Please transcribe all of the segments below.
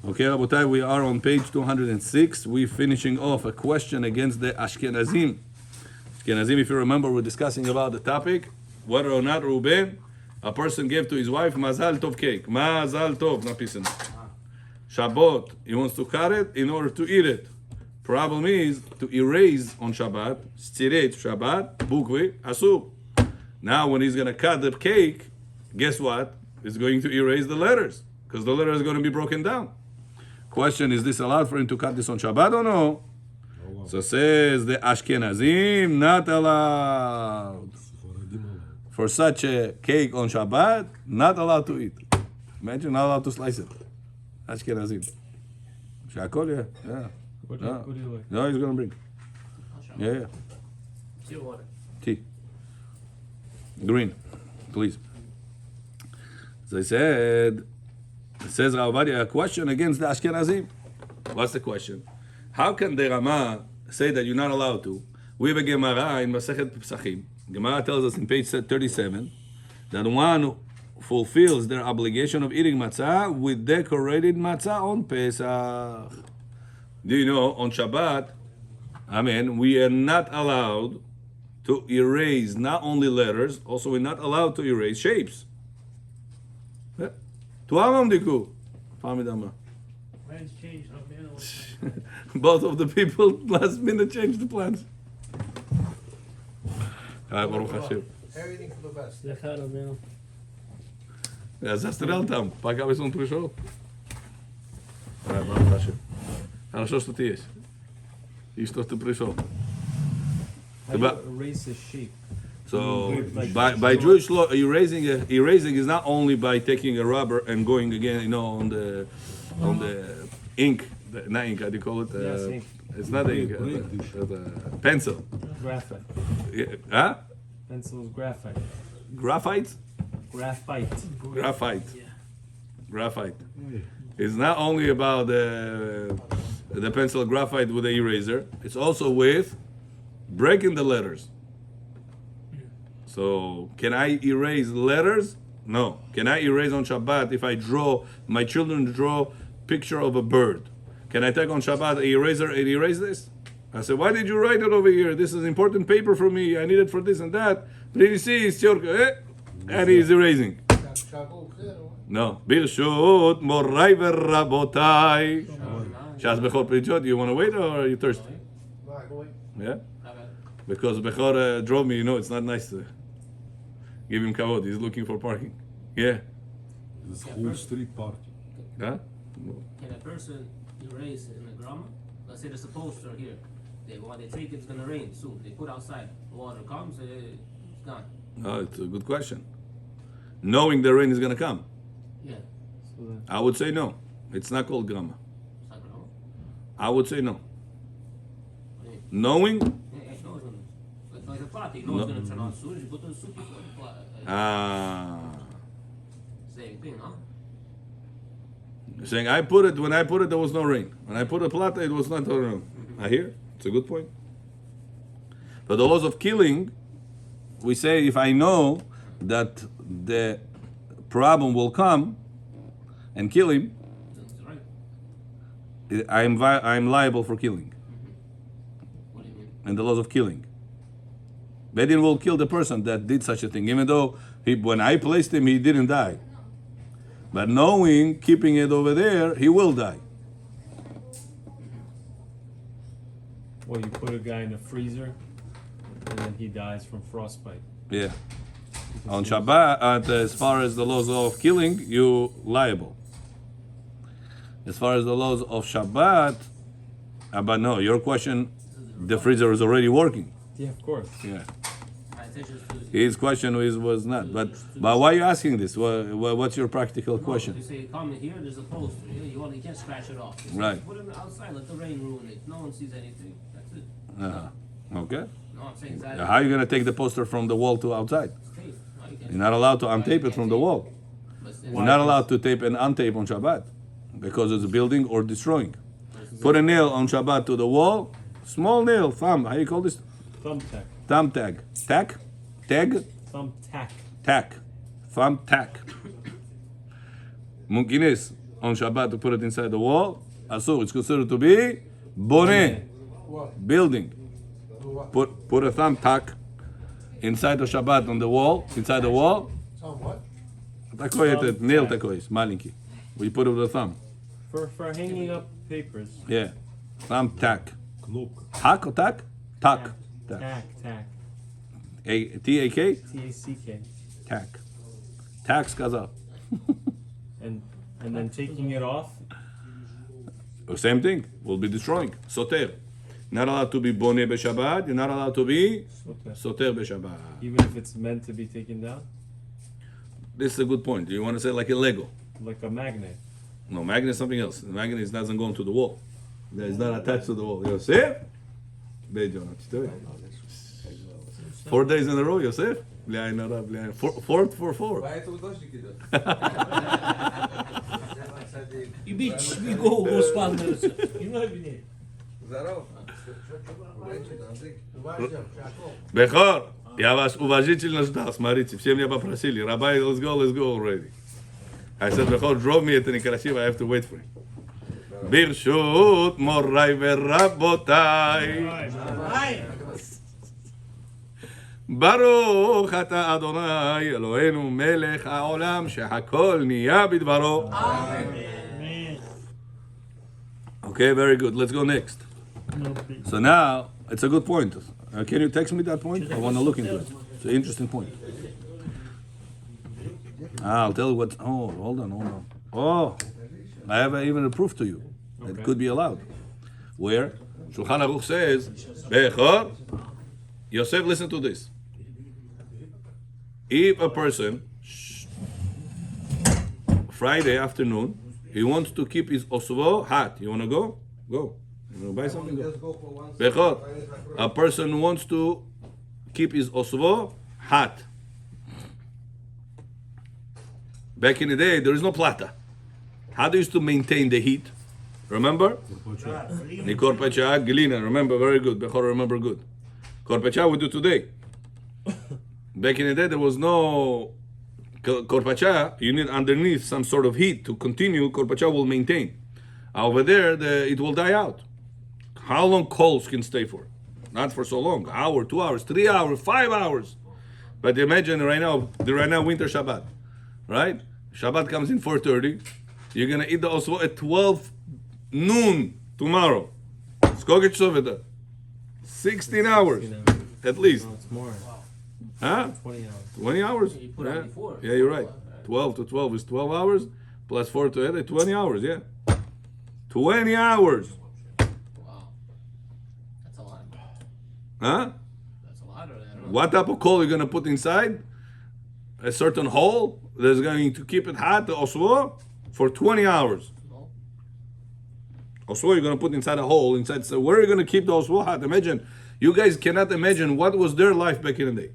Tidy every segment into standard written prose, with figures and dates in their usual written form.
Okay, Rabotai, we are on page 206. We're finishing off a question against the Ashkenazim. Ashkenazim, if you remember, we're discussing about the topic, whether or not Reuben, a person gave to his wife Mazal Tov cake. Mazal Tov, not piece enough. Shabbat, he wants to cut it in order to eat it. Problem is to erase on Shabbat, stiret Shabbat, bukvi, asur. Now when he's going to cut the cake, guess what? He's going to erase the letters because the letter is going to be broken down. Question, is this allowed for him to cut this on Shabbat or no? So says the Ashkenazim, not allowed. For such a cake on Shabbat, not allowed to eat. Imagine, not allowed to slice it. Ashkenazim. Shakol, yeah. What do you like? No, he's going to bring. Yeah. Tea or water? Tea. Green, please. As I said, it says Rav Ovadia, a question against the Ashkenazim. What's the question? How can the Rama say that you're not allowed to? We have a Gemara in Masechet Pesachim. Gemara tells us in page 37 that one fulfills their obligation of eating matzah with decorated matzah on Pesach. Do you know, on Shabbat, we are not allowed to erase not only letters, also we're not allowed to erase shapes. Plans changed. Both of the people last minute changed the plans. Baruch Hashem. Everything for the best. За стрелял там, пока он пришел. Baruch Hashem. Хорошо, что ты есть. И что ты пришел. How do you erase a shape? So by Jewish law, erasing is not only by taking a rubber and going again, on the ink, not ink. How do you call it? Yes, ink. It's not ink. Pencil. Graphite. Huh? Pencil is graphite. Graphite. Graphite. Yeah. Graphite. It's not only about the pencil graphite with the eraser. It's also with breaking the letters. So, can I erase letters? No. Can I erase on Shabbat if my children draw picture of a bird? Can I take on Shabbat an eraser and erase this? I said, why did you write it over here? This is important paper for me. I need it for this and that. But you see, it's your, and he's erasing. No. Birshut morai v'rabotai. Shas bechor pritchot. You want to wait or are you thirsty? Yeah? Because Bechor drove me, it's not nice to give him kavod. He's looking for parking. Yeah. This whole street party. Huh? Can a person erase in the grammar? Let's say there's a poster here. They think it's gonna rain soon. They put outside. Water comes, it's gone. No, it's a good question. Knowing the rain is going to come. Yeah. I would say no. It's not called grammar. It's not grammar. I would say no. What do you mean? Knowing? Yeah, it knows like a pot. You know it's gonna turn on soon. You put the soup before the pot. Same thing, huh? Saying when I put it there was no rain. When I put a plata it was not rain. I hear. It's a good point. But the laws of killing, we say if I know that the problem will come and kill him, That's right. I'm liable for killing. What do you mean? And the laws of killing. Bedin will kill the person that did such a thing, even though when I placed him, he didn't die. But knowing, keeping it over there, he will die. Well, you put a guy in a freezer, and then he dies from frostbite. Yeah. On Shabbat, as far as the laws of killing, you liable. As far as the laws of Shabbat, but no, your question, the freezer is already working. Yeah, of course. Yeah. My attention is to His question was not. But why are you asking this? What's your practical You question? say, come here, there's a poster. You can't scratch it off. Just Right. Put it outside, let the rain ruin it. No one sees anything. That's it. Uh-huh. Okay. No, I'm saying that. How are you going to take the poster from the wall to outside? It's tape. No, you can't. You're not allowed to untape it from the wall. But still- You're not allowed to tape and untape on Shabbat because it's building or destroying. Put a nail on Shabbat to the wall, small nail, thumb. How you call this? Thumbtack. Thumb tag. Tack? Tag? Thumbtack. Tack. Thumb tack. Mungkin is on Shabbat to put it inside the wall, asur. It's considered to be boneh, building. Put a thumbtack inside the Shabbat on the wall, inside the wall. Такой этот nail такой, маленький. We put it with a thumb. For hanging up papers. Yeah. Thumbtack. Кнопка. Tack or tack? Tack. Tack. T-A-K? T-A-C-K. Tack. Tack сказал. And then taking it off. Same thing. We'll be destroying. Soter. Not allowed to be boneh b'Shabbat. You're not allowed to be soter b'Shabbat. Even if it's meant to be taken down? This is a good point. You want to say like a Lego? Like a magnet. No, magnet is something else. The magnet doesn't go into the wall. It's not attached to the wall. Yosef? Yosef? 4 days in a row, Yosef? Fourth for 4. Поэтому дождик идет. You bitch, we go spam. You know me. Здорово. Женщина, Андрей. Бехор, я вас уважительно ждал. Смотрите, все меня попросили. Rabbi, let's go already. I said, Bechor drove me это некрасиво, I have to wait for him. ברשות מוריי ורבותיי, ברוך אתה אדוני אלוהינו מלך העולם שהכל נהיה בדברו. Okay, very good. Let's go next. So now, it's a good point. Can you text me that point? I want to look into it. It's an interesting point. I'll tell you what. Oh, hold on. Oh, I have even a proof to you. It could be allowed. Where? Shulchan Aruch says, Bechor, Yosef, listen to this. If a person, Friday afternoon, he wants to keep his osvo hot. You want to go? Go. You want to buy something? Go. Bechor, a person wants to keep his osvo hot. Back in the day, there is no plata. How they used to maintain the heat? Remember? Korpacha, glina. Remember, very good. Bechor, remember good. Korpacha we do today. Back in the day, there was no korpacha. You need underneath some sort of heat to continue. Korpacha will maintain. Over there, it will die out. How long coals can stay for? Not for so long. Hour, 2 hours, 3 hours, 5 hours. But imagine right now winter Shabbat. Right? Shabbat comes in 4:30. You're gonna eat the osvo at 12 noon tomorrow. Skogich soveta. 16 hours. At least. No, it's more. Huh? 20 hours. 20 hours? You put Yeah. on before. Yeah, you're right. 12 to 12 is 12 hours. Plus 4 to 8, 20 hours, yeah. 20 hours. Wow. That's a lot. Huh? That's a lot. Or I don't know. What type of coal you're gonna put inside? A certain hole that's going to keep it hot, the oswo, for 20 hours. No. Oswo you're gonna put inside a hole, inside. So where are you gonna keep the oswo hot? Imagine, you guys cannot imagine what was their life back in the day.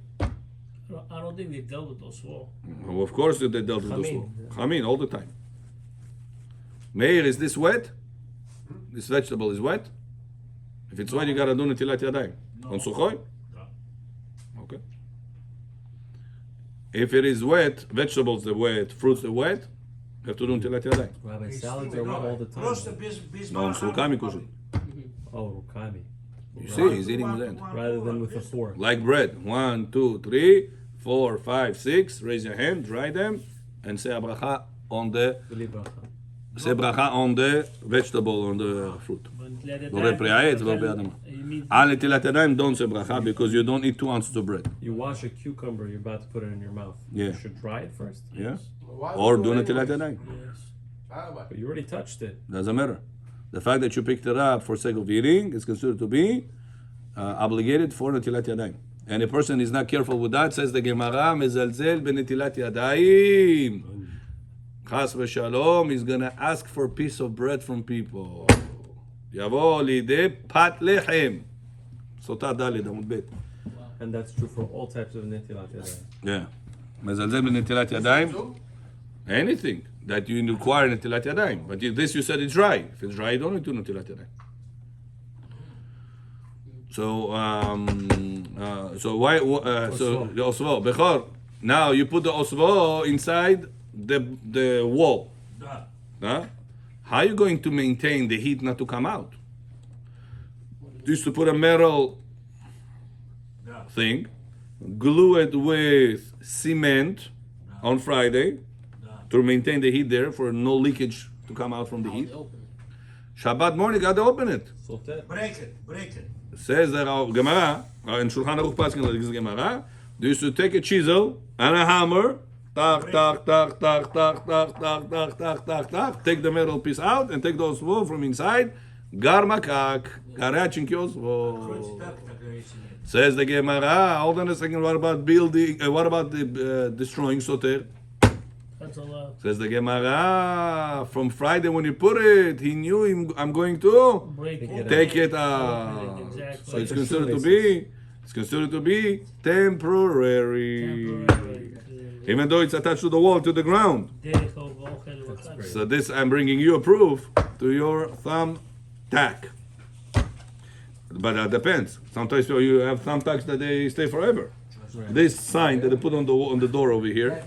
I don't think they dealt with those well. Well, of course they dealt with oswo. Chamin all the time. Meir, is this wet? This vegetable is wet? If it's wet, you gotta do netilat yadayim. On suchoy? Okay. If it is wet, vegetables are wet, fruits are wet, you have to do netilat yadayim. Rabbi, salads are wet all the time. No, on sulkami kushut. Oh, rukami. You see, he's eating with that. Rather than with a fork. Like bread. 1, 2, 3, 4, 5, 6. Raise your hand, dry them, and say a bracha on the vegetable, on the fruit. Borei pri ha'etz, borei adama. Al netilat yadayim, don't say bracha because you don't eat 2 ounces of bread. You wash a cucumber, you're about to put it in your mouth. Yeah. You should dry it first. Yeah? Or do netilat yadayim. But you already touched it. Doesn't matter. The fact that you picked it up for sake of eating is considered to be obligated for netilat yadayim. And a person is not careful with that, says the Gemara, mezalzel benetilat yadayim. Chas v'shalom, he's gonna ask for a piece of bread from people. Yavo lidei pat lechem. Sota daled amud bet. And that's true for all types of netilat yadayim. Yeah. Mezalzel benetilat yadayim. Anything that you require netilat yadayim. But if this you said it's dry. If it's dry, you don't need to netilat yadayim. So why? So the osvo bechor. Now you put the osvo inside the wall. Huh? How are you going to maintain the heat not to come out? Just to put a metal thing, glue it with cement on Friday to maintain the heat there for no leakage to come out from the heat. They open it. Shabbat morning, got to open it. Break it. Says that our Gemara, in Shulchan Aruch Paskin, like this Gemara, they used to take a chisel and a hammer, tak, tak, tak, tak, tak, tak, tak, tak, tak, tak, tak, take the metal piece out and take those wool from inside. Gar makak, garachin kiosvo. Says the Gemara, hold on a second, what about building, what about the destroying soter? That's allowed. Says the Gemara, from Friday when you put it, he knew I'm going to Break it. take it out. Exactly. So it's considered to be temporary. Even though it's attached to the wall, to the ground. So this, I'm bringing you a proof to your thumb tack. But that depends. Sometimes you have thumbtacks that they stay forever. Right. This sign that they put on the door over here,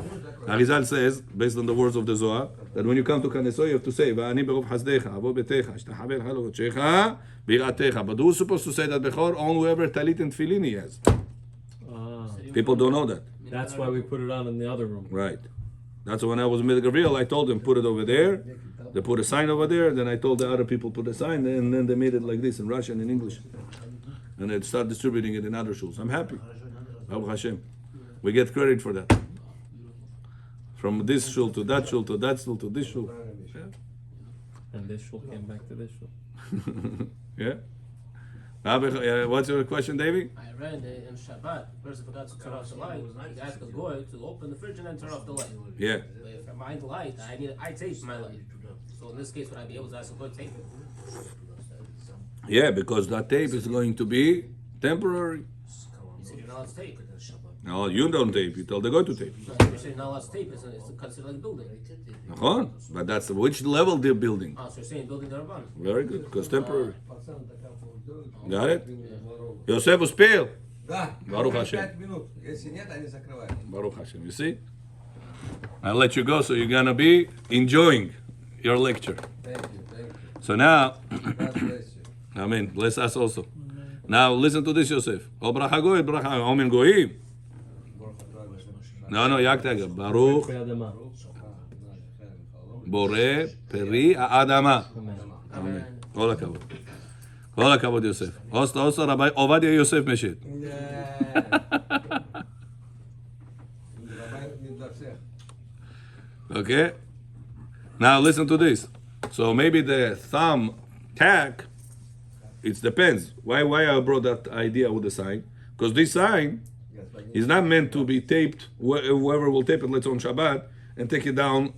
Arizal says, based on the words of the Zohar, that when you come to Knesset, you have to say, "Va'ani berov hasdecha, avo betecha, shtachaveh halachotchecha, biratecha." But who's supposed to say that before? Only whoever talit and tefillin he has. People don't know that. That's why we put it on in the other room. Right. That's when I was in Gabriel, I told them, put it over there. They put a sign over there. Then I told the other people, put a sign. And then they made it like this in Russian and English. And they start distributing it in other shuls. I'm happy. Baruch Hashem. We get credit for that. From this shul to that shul to that shul to this shul. And this shul came back to this shul. Yeah? What's your question, Davey? I read in Shabbat, the person forgot to turn off the light. He asked the goy to open the fridge and then turn off the light. Yeah. But if I mind the light, I tape my light. So in this case, would I be able to ask the goy to tape it? Yeah, because that tape is going to be temporary. You said you're not allowed to tape. No, you don't tape. You tell the guy to tape. No, you said you're not allowed to tape. It's considered like a building. Nachon? But that's which level they're building. Oh, so you're saying building the Rabban. Very good, because temporary. Got it? Yosef успел. Да. Baruch Hashem. 5 минут. Если нет, они закрывают. Baruch Hashem. You see? I'll let you go, so you're gonna be enjoying your lecture. Thank you. So now, God bless you. Amen. Bless us also. Now listen to this, Yosef. O bracha goy, bracha omen goyim. No, yak tega. Baruch Be'adama. bore peri ha'adama. Amen. כל הכבוד. כל הכבוד, יוסף. עושה רבי עובדיה יוסף משית. Okay? Now listen to this. So maybe the thumb tack, it depends. Why I brought that idea with the sign? Because this sign is not meant to be taped, whoever will tape it, let's say on Shabbat, and take it down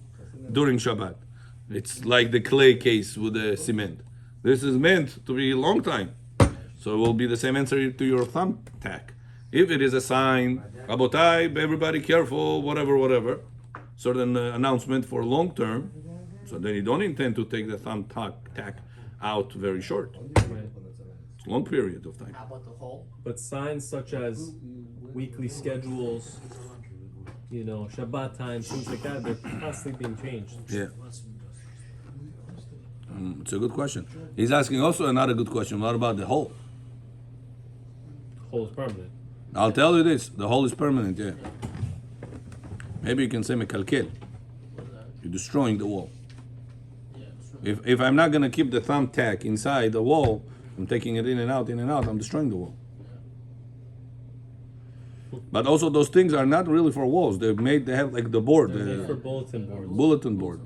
during Shabbat. It's like the clay case with the cement. This is meant to be a long time. So it will be the same answer to your thumb tack. If it is a sign, Rabotai, everybody careful, whatever, certain announcement for long term, so then you don't intend to take the thumb tack out very short. Right. It's a long period of time. How about the hole? But signs such as weekly schedules, Shabbat times, things like that, they're constantly being changed. Yeah. It's a good question. He's asking also another good question. What about the hole? Hole is permanent. I'll tell you this. The hole is permanent, yeah. Maybe you can say mekalkel. You're destroying the wall. If I'm not going to keep the thumb tack inside the wall, I'm taking it in and out, I'm destroying the wall. But also those things are not really for walls. They have like the board. They're made for bulletin boards. Bulletin board.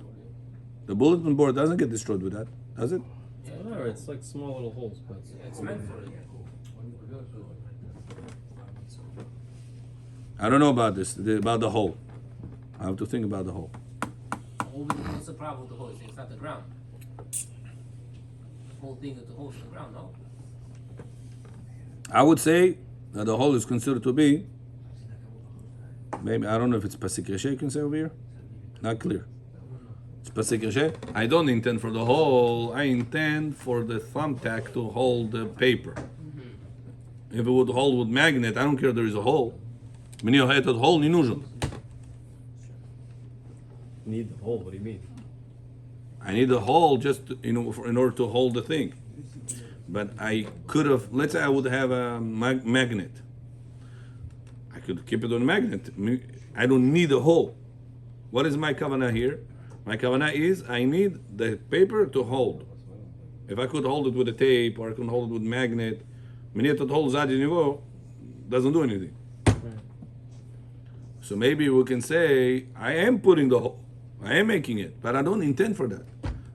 The bulletin board doesn't get destroyed with that, does it? Whatever, it's like small little holes. But It's meant for it. I don't know about this, about the hole. I have to think about the hole. What's the problem with the hole? It's not the ground. The whole thing is the hole is the ground, no? I would say that the hole is considered to be, maybe, I don't know if it's pasik reshe you can say over here. Not clear. It's pasik reshe. I don't intend for the hole, I intend for the thumbtack to hold the paper. If it would hold with magnet, I don't care if there is a hole. Meni ohetet hole ni нужен. need the hole, what do you mean? I need a hole just in order to hold the thing. But I could have, let's say I would have a magnet. I could keep it on a magnet. I don't need a hole. What is my kavanah here? My kavanah is I need the paper to hold. If I could hold it with a tape or I could hold it with magnet, doesn't do anything. So maybe we can say, I am putting the hole. I am making it, but I don't intend for that.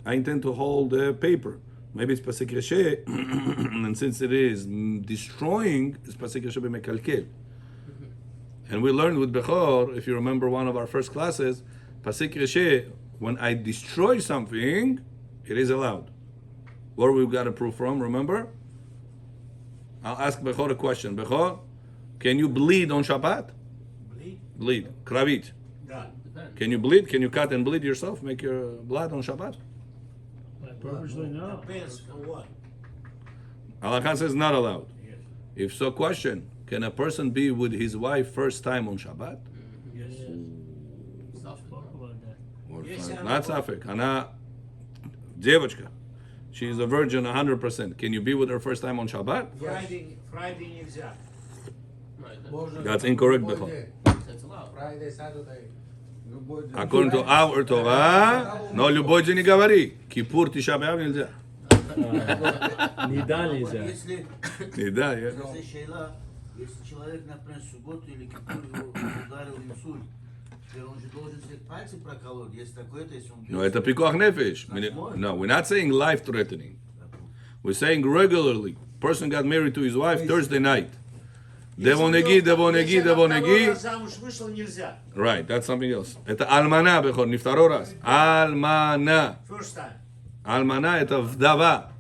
I intend to hold the paper. Maybe it's pasik reshe, and since it is destroying, it's pasik reshe b'mekalkel. And we learned with Bechor, if you remember one of our first classes, pasik reshe, when I destroy something, it is allowed. Where we've got a proof from, remember? I'll ask Bechor a question. Bechor, can you bleed on Shabbat? Bleed. Kravit. Can you bleed? Can you cut and bleed yourself? Make your blood on Shabbat? Purposely no. Depends on what. Halakha says not allowed. If so, question: can a person be with his wife first time on Shabbat? Yes. Stuff. Spoke about that. Or Yes, not safek. Ana девочка. She is a virgin 100%. Can you be with her first time on Shabbat? Friday нельзя. Right. That's incorrect, Bechor. That's allowed. Friday, Saturday. Любой день. According to our Torah, no любой день не говори. Кипур, Тиша б'Ав нельзя. Нида нельзя. Если Не да, я. шейла, если человек, например, в субботу или кипур его ударил инсульт, теперь он же должен себе пальцы проколоть. Есть такое-то, если он No, it's a pikuach nefesh. No, we're not saying life-threatening. We're saying regularly. Person got married to his wife Thursday night. Devonegi. замуж вышел, нельзя. Right, that's something else. Это almana, Bechor, нифтаро раз. Almana. First time. Almana это вдова.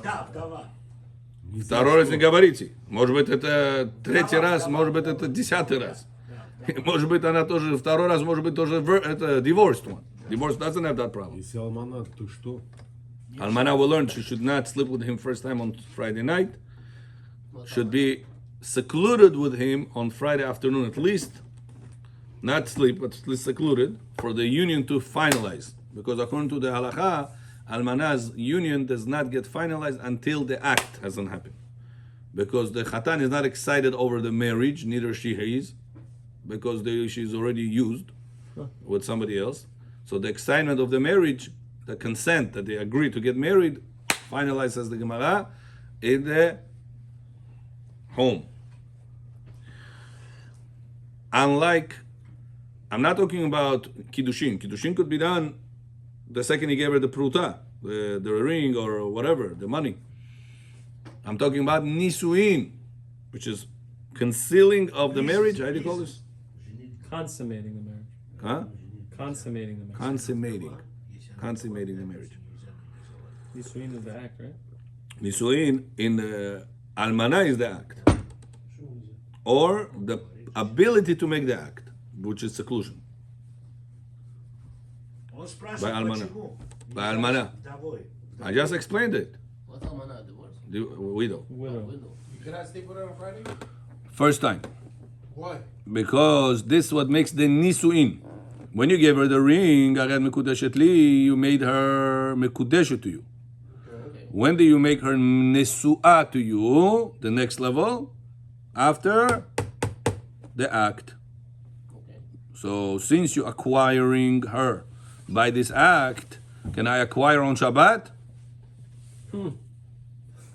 Да, вдова. Второй раз не говорите. Может быть, это третий раз, может быть, это 10-й раз. Может быть, она тоже второй раз, может быть, тоже это divorced one. Divorce doesn't have that problem. Если алманат, то что? Almana will learn she should not sleep with him first time on Friday night. Should be secluded with him on Friday afternoon at least. Not sleep, but at least secluded for the union to finalize. Because according to the halakha, Almana's union does not get finalized until the act hasn't happened. Because the Khatan is not excited over the marriage, neither she is, because she's already used with somebody else. So the excitement of the marriage, the consent that they agree to get married, finalized as the Gemara in the home. Unlike, I'm not talking about Kiddushin. Kiddushin could be done the second he gave her the pruta, the ring or whatever, the money. I'm talking about Nisuin, which is concealing of the marriage. How do you call this? Consummating the marriage. Huh? Consummating the marriage. Consummating the marriage. Nisuin is the act, right? Nisuin in the Almana is the act. Or the ability to make the act, which is seclusion. Он By спрашивает, Almana. почему? By Almana. Вдовой. I just explained it. What's almana? Divorce? The widow. Widow. Widow. You cannot sleep with her on Friday? First time. Why? Because this is what makes the nisuin. When you gave her the ring, Agad Mekudeshet li, you made her Mekudeshet to you. Okay. When do you make her Nesu'ah to you? The next level? After the act. Okay. So since you're acquiring her by this act, can I acquire on Shabbat?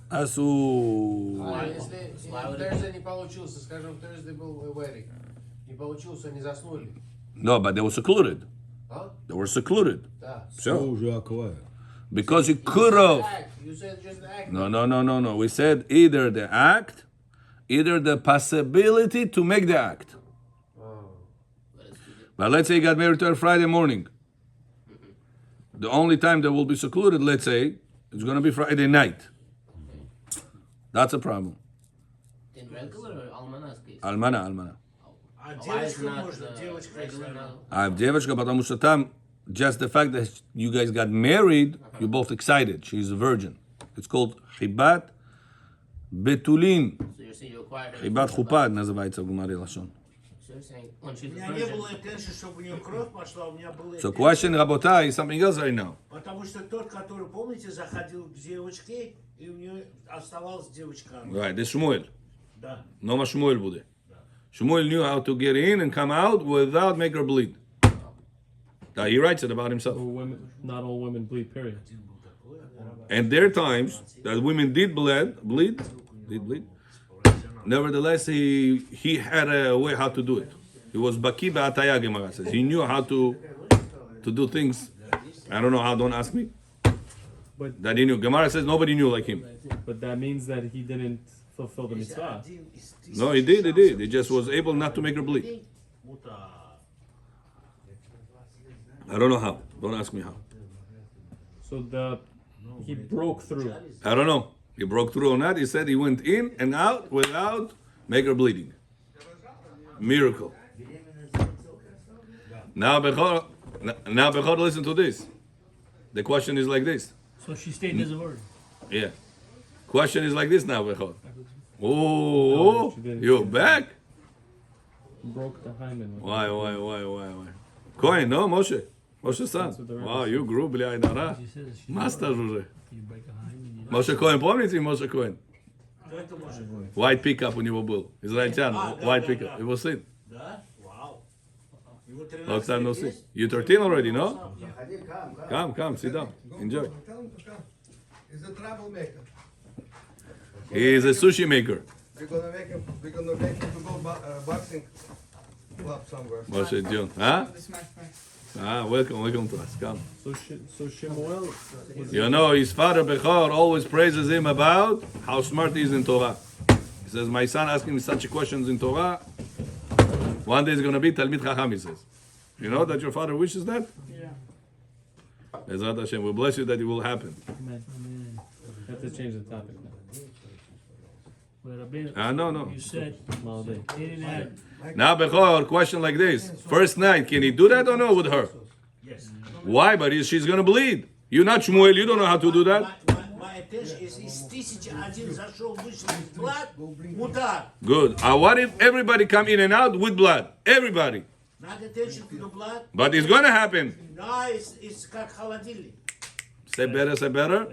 Asu. Если Thursday не получился, скажем, Thursday был wedding, не получился, не заснули. No, but they were secluded. А? They were secluded. Да. Все So, уже acquire. because you could have. You said just act. No. We said either the act, either the possibility to make the act. But let's say you got married to her Friday morning. The only time that will be secluded, let's say, is going to be Friday night. That's a problem. In regular or almana's case? Almana. А Why is девочка not можно, девочка regular если now? А девочка, потому что там, just the fact that you guys got married, you're both excited. She's a virgin. It's called Chibat Betulin. So you're saying you acquired her. Chibat Chupad называется в Гумаре Лашон. So you're saying when she's У a меня не virgin, было attention, чтобы у нее кровь пошла, у меня было So attention, question, Rabotai, is something else right now. потому что тот, который, помните, заходил к девочке, и у нее оставалась девочка. Right, this Shmuel. Да. No more Shmuel bude. Shmuel knew how to get in and come out without make her bleed. He writes it about himself. Not all women bleed, period. And there are times that women did bleed. Nevertheless, he had a way how to do it. He was baki ba'ataya, Gemara says. He knew how to do things. I don't know how. Don't ask me. But That he knew. Gemara says nobody knew like him. but that means that he didn't fulfill the mitzvah. No, he did. He did. He just was able not to make her bleed. I don't know how. Don't ask me how. So he broke through. I don't know. He broke through or not. He said he went in and out without make her bleeding. Miracle. Now, Bechor, listen to this. The question is like this. So she stayed as a virgin. Yeah. Question is like this now, Bechor. Oh, she didn't. you're back? Broke the hymen. Why? Cohen, no, Moshe. Moshe's son. what the Rebbe Wow, you grew, bli ainara. She says she Master, Jure. you break a hymen. Moshe Cohen, помните Moshe Cohen? Кто это может быть? White pickup у него был. Израильтян, white pickup. He was sin. Да? Вау. Его Long 13 time no лет see. есть? You 13 already, no? Come. Come, sit down. Enjoy. Tell him to come. He's a troublemaker. He is a sushi maker. We're gonna make him to go boxing club somewhere. Moshe John. Huh? Welcome to us. Come. So Shemuel was You know, his father Bechor always praises him about how smart he is in Torah. He says, my son asking me such questions in Torah. One day he's going to be Talmid Chacham, he says. You know that your father wishes that? Yeah. Bezrat Hashem, we bless you that it will happen. Amen. I have to change the topic now. But Rabbeinu, No. you said Maldi. he didn't have. Now, Bechor, question like this. First night, can he do that or no with her? Yes. Why? But she's going to bleed. You're not Shmuel, you don't know how to do that. My attention is из 1001 зашел, вышел из блат, мутар. Good. What if everybody come in and out with blood? Everybody. Not attention to the blood. But it's going to happen. No, it's как холодильник. Say better.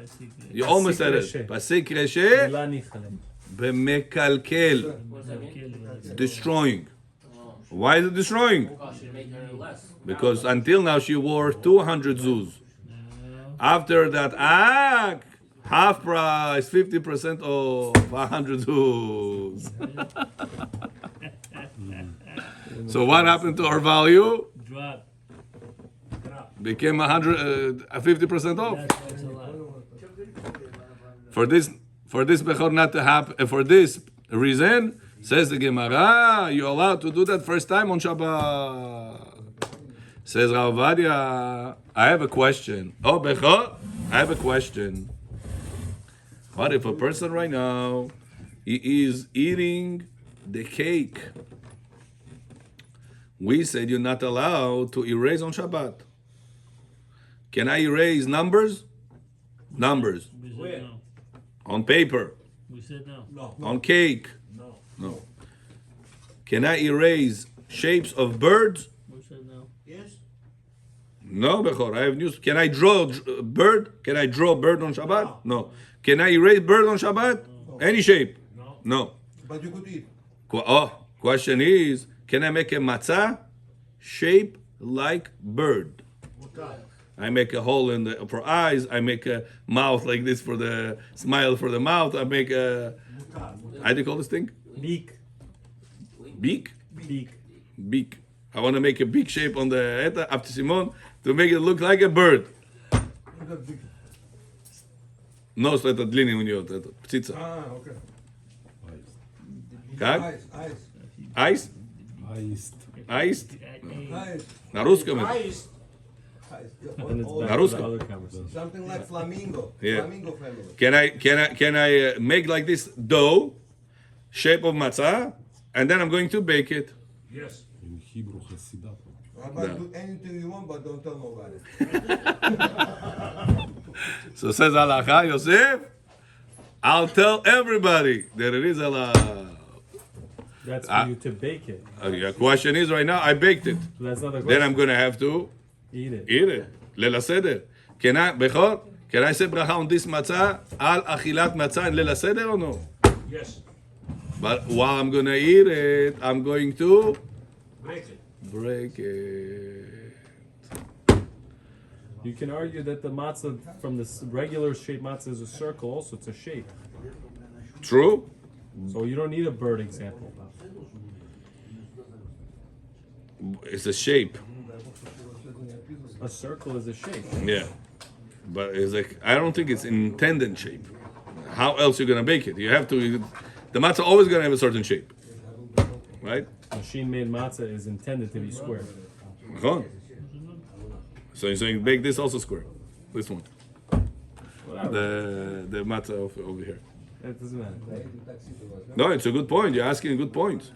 You almost said it. Pasik reshe La nichalem. b'mekalkel. what does that mean? Destroying. Why is it destroying? Because she made her less. Because until now she wore 200 zuz. After that, half price, 50% off, 100 zuz. So what happened to our value? Drop. Became 50% off. That's a lot. For this Bechor not to happen, for this reason, says the Gemara, you're allowed to do that first time on Shabbat. Says Rav Ovadia, I have a question. Oh, Bechor, I have a question. What if a person right now, he is eating the cake? We said you're not allowed to erase on Shabbat. Can I erase numbers? Numbers. We said no. On paper. We said no. On cake. No. No. Can I erase shapes of birds? We said no. Yes. No, Bechor. I have news. Can I draw bird? Can I draw bird on Shabbat? No. Can I erase bird on Shabbat? Any shape? No. No. But you could eat. Question is, can I make a matzah shape like bird? Mutar. I make a hole for eyes. I make a mouth like this for the smile for the mouth. I make a, how do you call this thing? Beak. Beak? Beak. Beak. I want to make a big shape on the up to Simon to make it look like a bird. Нос это длинный у него, это птица. Okay. Как? Ice. Айс? Аист. Айс? Ice. На русском это? Ice. And it's back На to русском? the other conversation. Something like flamingo. Yeah. Flamingo family. Can I make like this dough, shape of matzah, and then I'm going to bake it. Yes. In Hebrew, Hasidat. I might do anything you want, but don't tell nobody. So says Halacha, Yosef, I'll tell everybody that it is allowed. That's for you to bake it. The question is right now, I baked it. That's not the question. Then I'm going to have to Eat it. eat it. Leil HaSeder. Can I, Bechor, can I say bracha on this matzah, al achilat matzah in Leil HaSeder or no? Yes. But while I'm going to eat it, I'm going to Break it. break it. You can argue that the matzah from the regular shaped matzah is a circle. Also, it's a shape. True? So you don't need a bird example. It's a shape. A circle is a shape. Yeah. But it's like, I don't think it's intended shape. How else you going to bake it? You have to, the matzah always going to have a certain shape. Right? Machine-made matzah is intended to be square. נכון. So you're saying bake this also square. This one. Whatever. The matzah over here. It doesn't matter. No, it's a good point. You're asking a good point.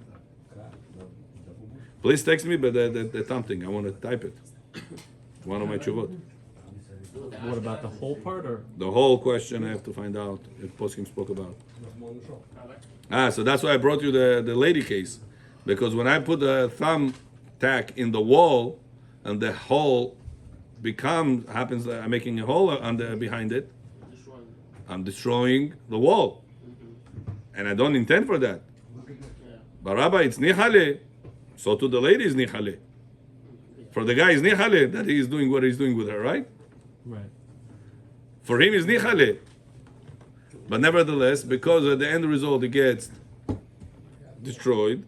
Please text me, but the thumbing. I want to type it. One of my tshuvot. What about the whole part or? The whole question I have to find out if Poskim spoke about. So that's why I brought you the lady case. Because when I put the thumb tack in the wall and the hole happens that I'm making a hole behind it, I'm destroying the wall. And I don't intend for that. But Rabbi, it's nichale. So to the lady is nichale. For the guy is nichale that he is doing what he's doing with her, right? Right. For him is nichale. But nevertheless, because at the end result it gets destroyed,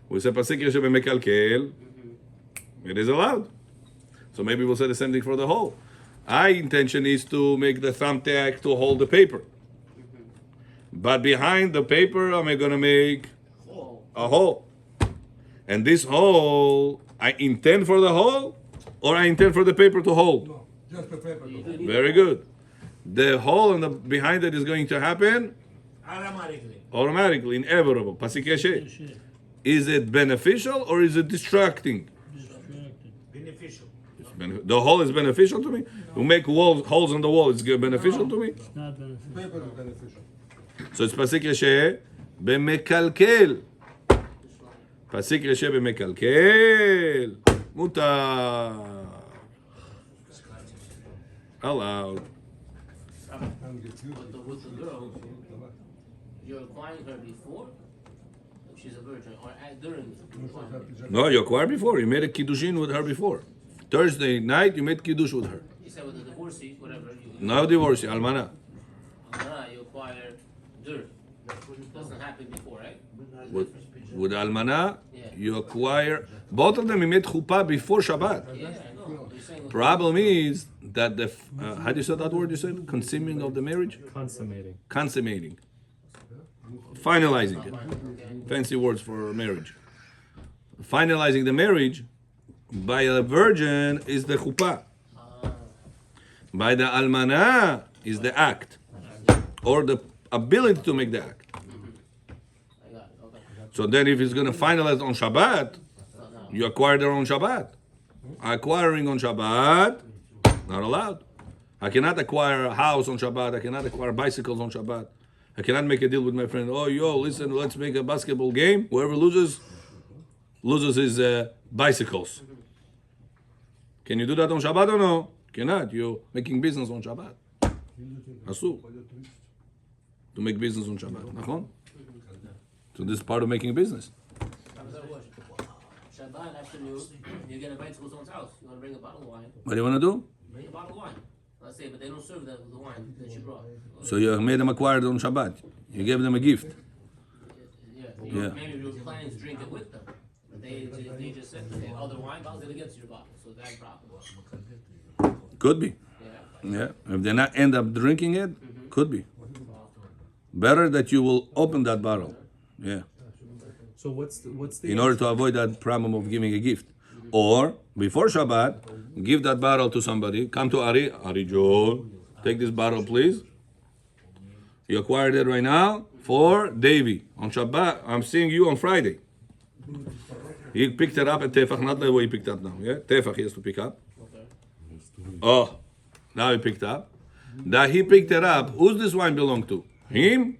we say pasik yeshe b'mekalkel, it is allowed. So maybe we'll say the same thing for the hole. Our intention is to make the thumbtack to hold the paper. But behind the paper, am I going to make a hole? And this hole, I intend for the hole, or I intend for the paper to hold? Just the paper. Very good. The hole behind it is going to happen automatically, inevitable. Pasik yeshe. Is it beneficial or is it distracting? Beneficial. The hole is beneficial to me. To make holes in the wall is beneficial to me. Paper is beneficial. So it's pasik yeshe b'mekalkel. Pasik yeshe b'mekalkel. Mutar. Allowed. With the girl, you're acquiring her before she's a virgin, or during the No, you acquired before. You made a kiddushin with her before. Thursday night, you made kiddush with her. You said with the divorcee, whatever. No divorce, almana. You acquire during. Doesn't happen before, right? With almana, you acquire. Both of them, you made chuppah before Shabbat. Yeah, I know. You're saying Problem is that the how do you say that word? You said consuming of the marriage, consummating, finalizing it. Fancy words for marriage. Finalizing the marriage by a virgin is the chuppah. By the almana is the act, or the ability to make the act. I got it. Okay. So then, if it's going to finalize on Shabbat, you acquire their own Shabbat. Acquiring on Shabbat, not allowed. I cannot acquire a house on Shabbat. I cannot acquire bicycles on Shabbat. I cannot make a deal with my friend. Oh, listen, let's make a basketball game. Whoever loses his bicycles. Can you do that on Shabbat or no? Cannot. You're making business on Shabbat. Asur. To make business on Shabbat. Nachon? So this is part of making business. Shabbat afternoon, you get invited to someone's house. You want to bring a bottle of wine. What do you want to do? Bring a bottle of wine. Let's say, but they don't serve the wine that you brought. So you made them acquire it on Shabbat. You gave them a gift. Yeah. Maybe you were planning to drink it with them. But they just said, okay, other wine bottles, they get to your bottle. So that's a problem. Could be. Yeah. Yeah. If they not end up drinking it, could be. Better that you will open that bottle. Yeah. So what's the In order to avoid that problem of giving a gift. Or before Shabbat, give that bottle to somebody. Come to Ari Joe, take this bottle, please. You acquired it right now for Davy on Shabbat. I'm seeing you on Friday. He picked it up at Tefach, not the way he picked up now. Yeah, Tefach he has to pick up. Oh, now he picked up. That he picked it up. Who's this wine belong to? Him,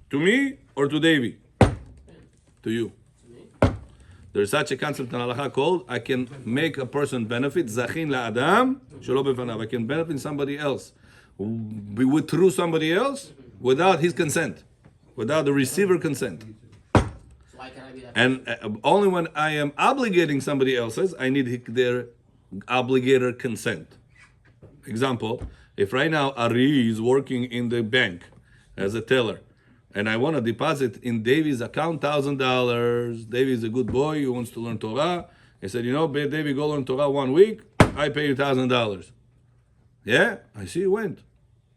to me, or to Davy? to you. There's such a concept in halacha called I can make a person benefit zachin la'adam shelo befanav. I can benefit somebody else through somebody else without his consent, without the receiver consent. So why can I be that? And only when I am obligating somebody else's, I need their obligator consent. Example, if right now Ari is working in the bank as a teller, and I want to deposit in Davy's account $1,000. Davy is a good boy, he wants to learn Torah. I said, Davy, go learn Torah 1 week, I pay you $1,000. Yeah, I see you went.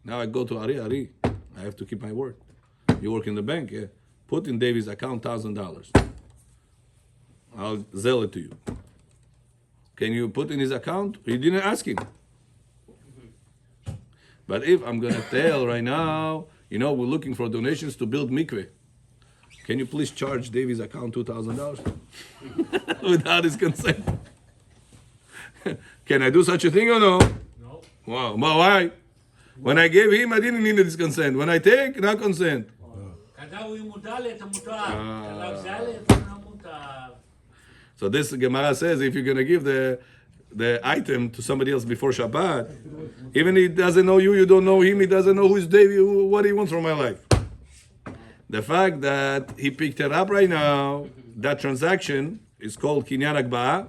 Now I go to Ari, I have to keep my word. You work in the bank, yeah. Put in Davy's account $1,000. I'll sell it to you. Can you put in his account? You didn't ask him. But if I'm going to tell right now, we're looking for donations to build mikveh. Can you please charge Davy's account $2,000 without his consent? Can I do such a thing or no? No. Wow. But why? When I gave him, I didn't need his consent. When I take, not consent. So this Gemara says if you're going to give the item to somebody else before Shabbat, even he doesn't know you, you don't know him, he doesn't know who's Davy, what he wants from my life. The fact that he picked it up right now, that transaction is called Kinyan Akba'ah.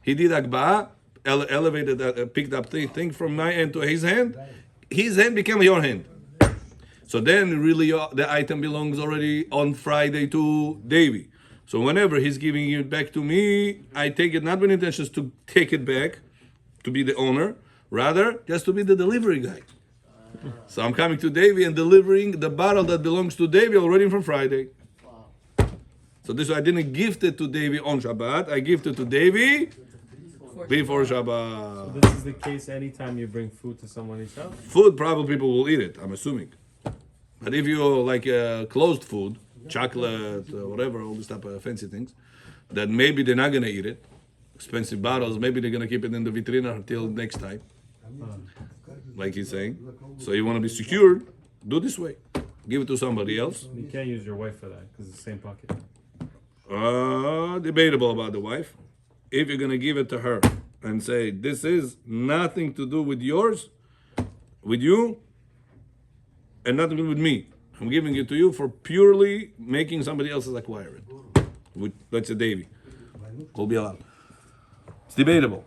He did Akba'ah, elevated, picked up thing from my hand to his hand. His hand became your hand. So then really the item belongs already on Friday to Davy. So whenever he's giving it back to me, I take it not with intentions to take it back, to be the owner, rather just to be the delivery guy. So I'm coming to Davy and delivering the bottle that belongs to Davy already from Friday. So this I didn't gift it to Davy on Shabbat, I gifted to Davy before Shabbat. This is the case anytime you bring food to someone's house? Food, probably people will eat it, I'm assuming. But if you like closed food, chocolate, whatever, all this type of fancy things, that maybe they're not going to eat it. Expensive bottles, maybe they're going to keep it in the vitrina until next time. Like he's saying. So you want to be secured, do this way. Give it to somebody else. You can't use your wife for that because it's the same pocket. Debatable about the wife. If you're going to give it to her and say, this is nothing to do with yours, with you, and nothing to do with me. I'm giving it to you for purely making somebody else's acquire it. With, let's say, Davy. Will be allowed. It's debatable.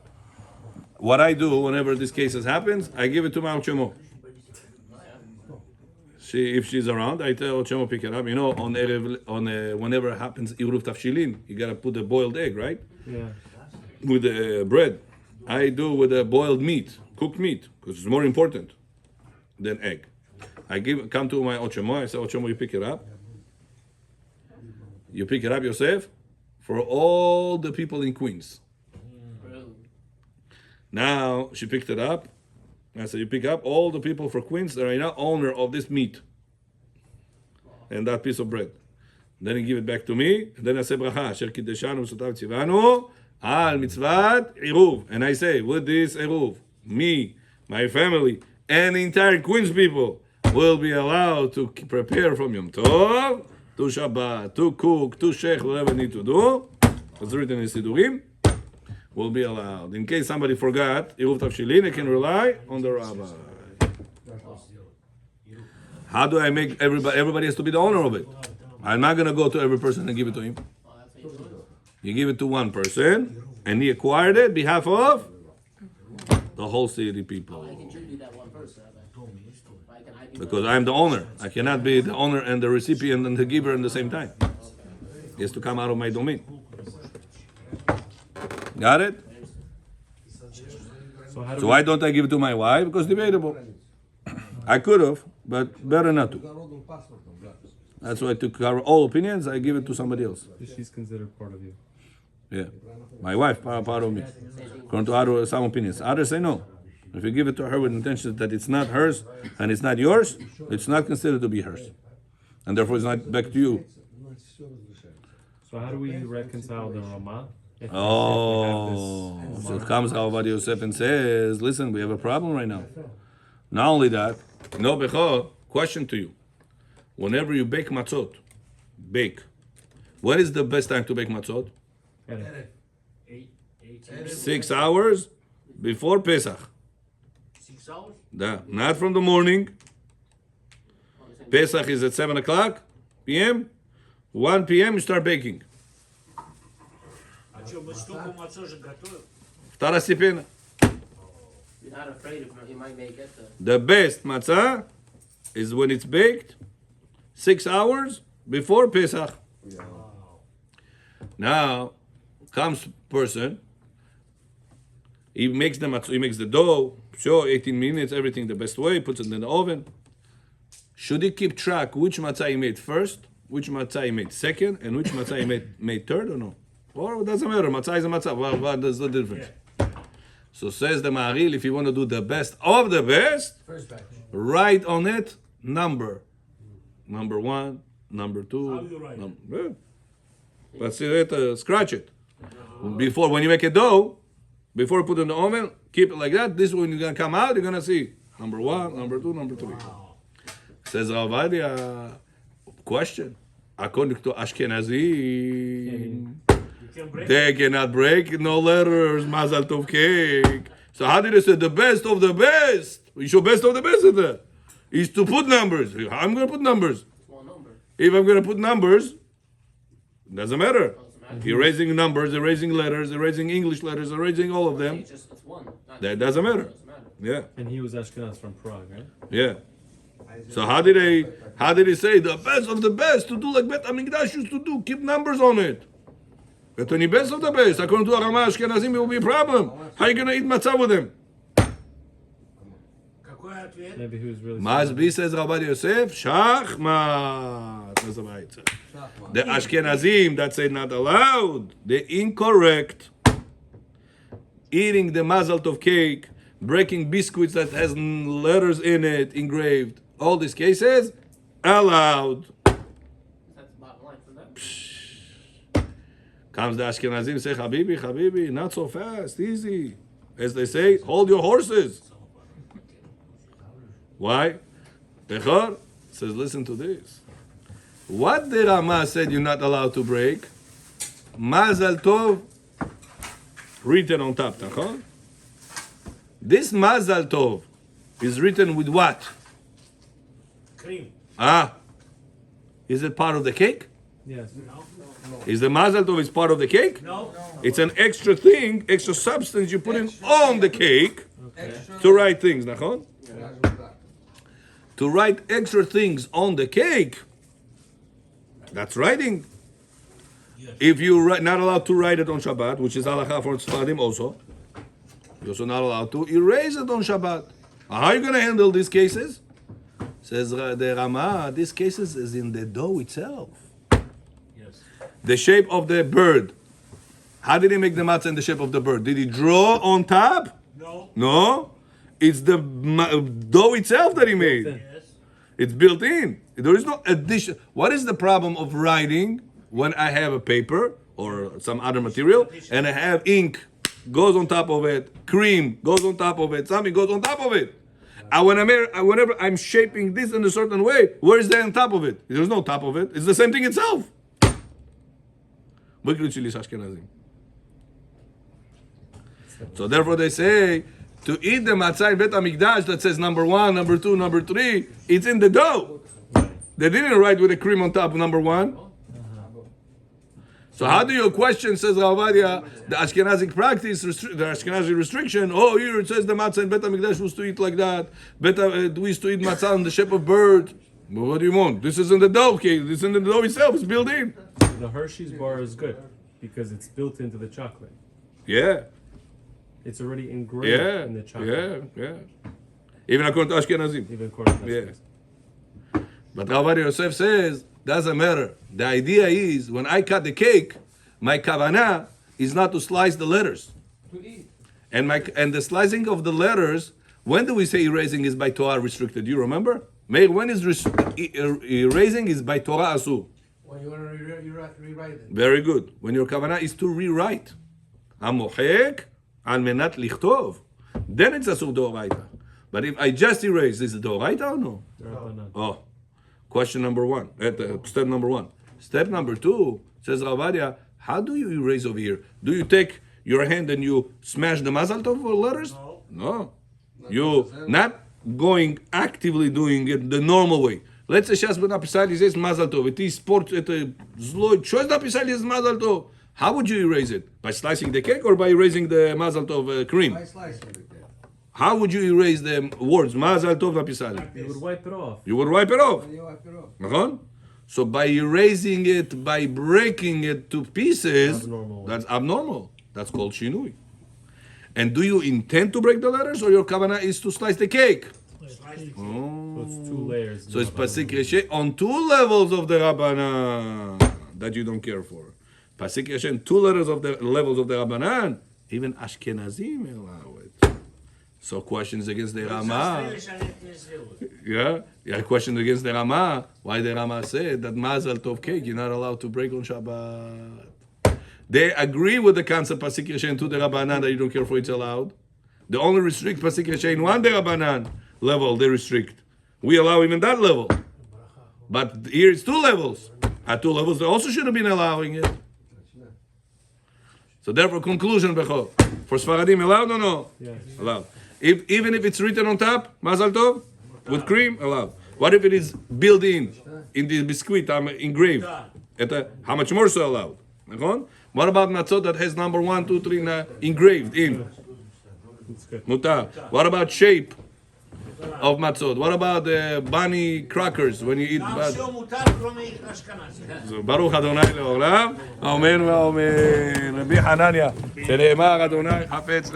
What I do whenever this case happens, I give it to my Ochemo. If she's around, I tell Ochemo pick it up. Whenever it happens, Iruv Tafshilin, you gotta put a boiled egg, right? Yeah. With the bread. I do with a boiled meat, cooked meat, because it's more important than egg. I come to my Ochemo, I say, Ochemo, you pick it up. You pick it up yourself for all the people in Queens. Now, she picked it up. I said, you pick up all the people for Queens that are now owner of this meat and that piece of bread. Then he give it back to me, and then I say, bracha, asher kiddeshanu v'sotav tzivanu, al mitzvat iruv. And I say, with this iruv, me, my family, and the entire Queens people will be allowed to prepare from Yom Tov to Shabbat, to cook, to shech, whatever need to do. It's written in Sidurim. Will be allowed. In case somebody forgot, Iruv Tavshilin, they can rely on the rabbi. How do I make everybody has to be the owner of it? I'm not going to go to every person and give it to him. You give it to one person, and he acquired it on behalf of the whole city people. I contribute that one person. Because I'm the owner. I cannot be the owner and the recipient and the giver at the same time. It has to come out of my domain. Got it? So why don't I give it to my wife? Because debatable. I could have, but better not to. That's why to cover all opinions, I give it to somebody else. She's considered part of you. Yeah. My wife, part of me. According to some opinions. Others say no. If you give it to her with intention that it's not hers and it's not yours, it's not considered to be hers. And therefore it's not back to you. So how do we reconcile the Ramah? Oh, so it comes Chavad Yosef and says, listen, we have a problem right now. Not only that, question to you. Whenever you bake matzot, When is the best time to bake matzot? Erev. 6 hours before Pesach. 6 hours? Not from the morning. Pesach is at 7 o'clock p.m. 1 p.m. you start baking. А что, мы столько мацо же готовим? Второстепенно. You're not afraid if he might make it. The best matzah is when it's baked 6 hours before Pesach. Now comes person. He makes the matzah, he makes the dough. Sure, 18 minutes, everything the best way. Puts it in the oven. Should he keep track which matzah he made first, which matzah he made second, and which matzah he made third, or no? Or it doesn't matter. Matzah is a matzah. What is the difference? So says the Maharil, if you want to do the best of the best, First batch. write on it number. Number 1, number 2. How do you write Yeah. Let's see it, scratch it. Before, when you make a dough, before you put it in the oven, keep it like that. This when you're going to come out, you're going to see number 1, number 2, number 3. Says Rav Ovadia, question. According to Ashkenazim, You can break they cannot break no letters, Mazal Tov cake. So how did they say the best of the best? You show best of the best in there. Is to put numbers. I'm going to put numbers. Small number. If I'm going to put numbers, doesn't matter. Doesn't matter. Erasing numbers, erasing letters, erasing English letters, erasing all of them. It's just it's one. Not That doesn't matter. Doesn't matter. Yeah, And he was Ashkenaz from Prague, right? yeah. So how did he say the best of the best to do like Bet HaMikdash used to do? Keep numbers on it. But when you best of the best, according to Arama Ashkenazim, it will be a problem. How are you going to eat matzah with them? Какой ответ? Maybe he was really. Masbi says Rabbi Yosef, Shachmat. That's what it says. The Ashkenazim that say not allowed, they're incorrect. Eating the Mazel Tov cake, breaking biscuits that has letters in it engraved. All these cases, allowed. That's the bottom line for them. Comes the Ashkenazim, say, Habibi, not so fast, easy. As they say, hold your horses. Why? Bechor says, listen to this. What the Rama said you're not allowed to break, Mazal Tov, written on top, נכון? This Mazal Tov is written with what? Cream. Is it part of the cake? Yes. Is the Mazal Tov is part of the cake? No. It's an extra thing, extra substance you put in on the cake to write things, נכון? To write extra things on the cake, that's writing. If you're not allowed to write it on Shabbat, which is halacha for Tzfadim also, you're also not allowed to erase it on Shabbat. How are you going to handle these cases? Says the Rama, these cases is in the dough itself. Yes. The shape of the bird. How did he make the matzah in the shape of the bird? Did he draw on top? No. No. It's the dough itself that he made. Yes. It's built in. There is no addition. What is the problem of writing when I have a paper or some other material and I have ink goes on top of it, cream goes on top of it, something goes on top of it. And whenever I'm shaping this in a certain way, where is there on top of it? There's no top of it. It's the same thing itself. So therefore they say, to eat the matzah in Bet HaMikdash that says number 1, number 2, number 3, it's in the dough. They didn't write with a cream on top, number 1. So how do you question, says Rav Ovadia, the Ashkenazic practice, the Ashkenazi restriction? Oh, here it says the matzah in Bet HaMikdash was to eat like that. We used to eat matzah in the shape of bird. Well, what do you want? This is in the dough, okay? This is in the dough itself. It's built in. The Hershey's bar is good because it's built into the chocolate. Yeah, It's already engraved yeah, in the chocolate. yeah. Even according to Ashkenazim. Even according to Yeah. But Rav Ovadia Yosef says, doesn't matter. The idea is, when I cut the cake, my kavanah is not to slice the letters. And the slicing of the letters, when do we say erasing is by Torah restricted? Do you remember? Meir, when is erasing is by Torah asur? When you want to rewrite it. Very good. When your kavanah is to rewrite. Amochek al menat lichtov. Then it's asur d'oraita. But if I just erase, is it d'oraita or no? Rabbanan. Oh, question number 1. Step number 1. Step number 2 Says Ravadia, how do you erase over here? Do you take your hand and you smash the Mazal Tov letters? No. You not going actively doing it the normal way. Let's say сейчас бы написали здесь Mazal Tov. И ты спорт это злой. Что написали здесь Mazal Tov? How would you erase it? By slicing the cake or by erasing the Mazal Tov cream? By slicing the cake. How would you erase the words Mazal Tov написали? You would wipe it off. You would wipe it off. You wipe it off. נכון? So by erasing it, by breaking it to pieces, Abnormal. that's abnormal. That's called shinui. And do you intend to break the letters, or your kavanah is to slice the cake? So it's 2 layers. So it's pasik reshe on 2 levels of the Rabbanan that you don't care for. Pasik reshe on 2 levels of the Rabbanan. Even Ashkenazim allow it. So questions against the Rama. Yeah, questions against the Rama. Why the Rama said that Mazal Tov cake you're not allowed to break on Shabbat. They agree with the concept pasik reshe to the Rabbanan that you don't care for it's allowed. They only restrict pasik reshe in one the Rabbanan level. They restrict. We allow even that level. But here it's 2 levels. At 2 levels, they also should have been allowing it. So therefore, conclusion, Bechor. For Sfaradim, allowed or no? Yes. Allowed. Even if it's written on top, Mazal Tov, with cream, allowed. What if it is built in the biscuit, engraved? How much more so allowed? What about matzot that has number 1, 2, 3 engraved in? Mutar. What about shape of matzot? What about the bunny crackers when you eat? So Baruch Adonai le'olam. Amen ואמן. רבי חנניה, שנאמר אדוני חפץ